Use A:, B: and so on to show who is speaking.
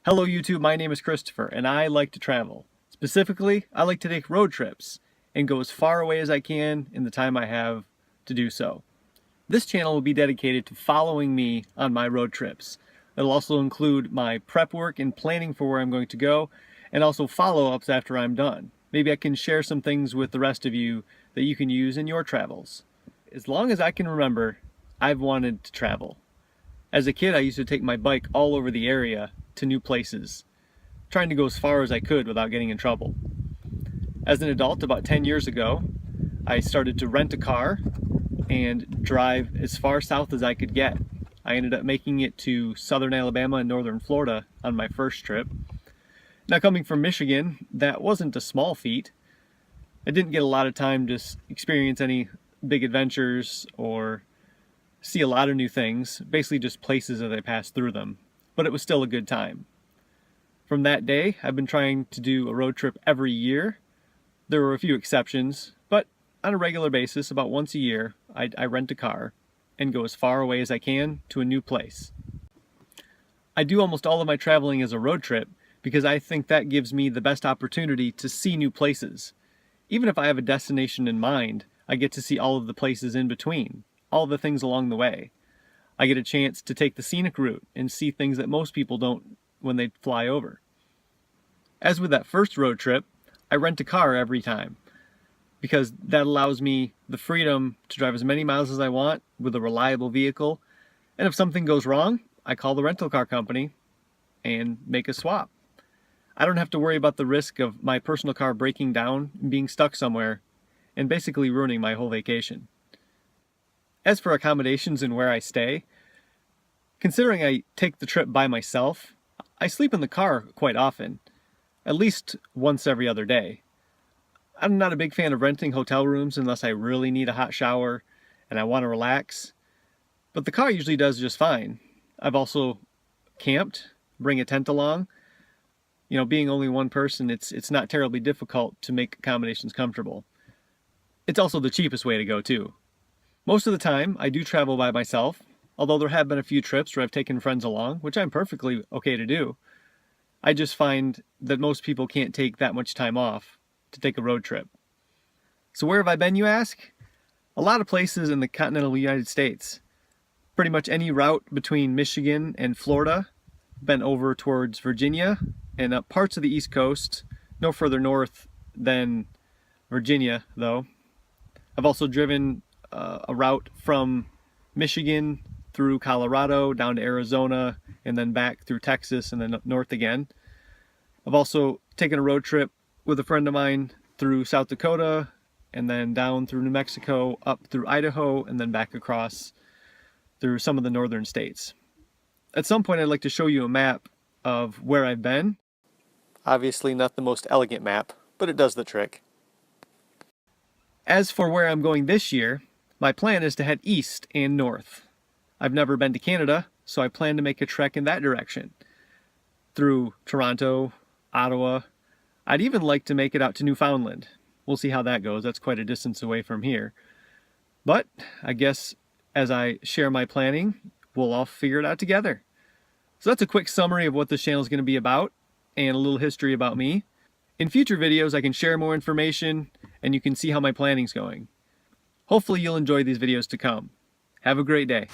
A: Hello YouTube, my name is Christopher and I like to travel. Specifically, I like to take road trips and go as far away as I can in the time I have to do so. This channel will be dedicated to following me on my road trips. It'll also include my prep work and planning for where I'm going to go, and also follow-ups after I'm done. Maybe I can share some things with the rest of you that you can use in your travels. As long as I can remember, I've wanted to travel. As a kid, I used to take my bike all over the area to new places, trying to go as far as I could without getting in trouble. As an adult, about 10 years ago, I started to rent a car and drive as far south as I could get. I ended up making it to southern Alabama and northern Florida on my first trip. Now, coming from Michigan, that wasn't a small feat. I didn't get a lot of time to experience any big adventures or see a lot of new things, basically just places as I passed through them, but it was still a good time. From that day, I've been trying to do a road trip every year. There were a few exceptions, but on a regular basis, about once a year, I rent a car and go as far away as I can to a new place. I do almost all of my traveling as a road trip because I think that gives me the best opportunity to see new places. Even if I have a destination in mind, I get to see all of the places in between, all of the things along the way. I get a chance to take the scenic route and see things that most people don't when they fly over. As with that first road trip, I rent a car every time because that allows me the freedom to drive as many miles as I want with a reliable vehicle. And if something goes wrong, I call the rental car company and make a swap. I don't have to worry about the risk of my personal car breaking down and being stuck somewhere and basically ruining my whole vacation. As for accommodations and where I stay, considering I take the trip by myself, I sleep in the car quite often, at least once every other day. I'm not a big fan of renting hotel rooms unless I really need a hot shower and I want to relax, but the car usually does just fine. I've also camped, bring a tent along. You know, being only one person, it's not terribly difficult to make accommodations comfortable. It's also the cheapest way to go too. Most of the time, I do travel by myself, although there have been a few trips where I've taken friends along, which I'm perfectly okay to do. I just find that most people can't take that much time off to take a road trip. So where have I been, you ask? A lot of places in the continental United States. Pretty much any route between Michigan and Florida. Been over towards Virginia and up parts of the East Coast, no further north than Virginia though. I've also driven a route from Michigan through Colorado down to Arizona and then back through Texas and then up north again. I've also taken a road trip with a friend of mine through South Dakota and then down through New Mexico, up through Idaho, and then back across through some of the northern states. At some point I'd like to show you a map of where I've been. Obviously not the most elegant map, but it does the trick. As for where I'm going this year, my plan is to head east and north. I've never been to Canada, so I plan to make a trek in that direction. Through Toronto, Ottawa. I'd even like to make it out to Newfoundland. We'll see how that goes. That's quite a distance away from here. But I guess as I share my planning, we'll all figure it out together. So that's a quick summary of what this channel is going to be about and a little history about me. In future videos, I can share more information and you can see how my planning's going. Hopefully you'll enjoy these videos to come. Have a great day.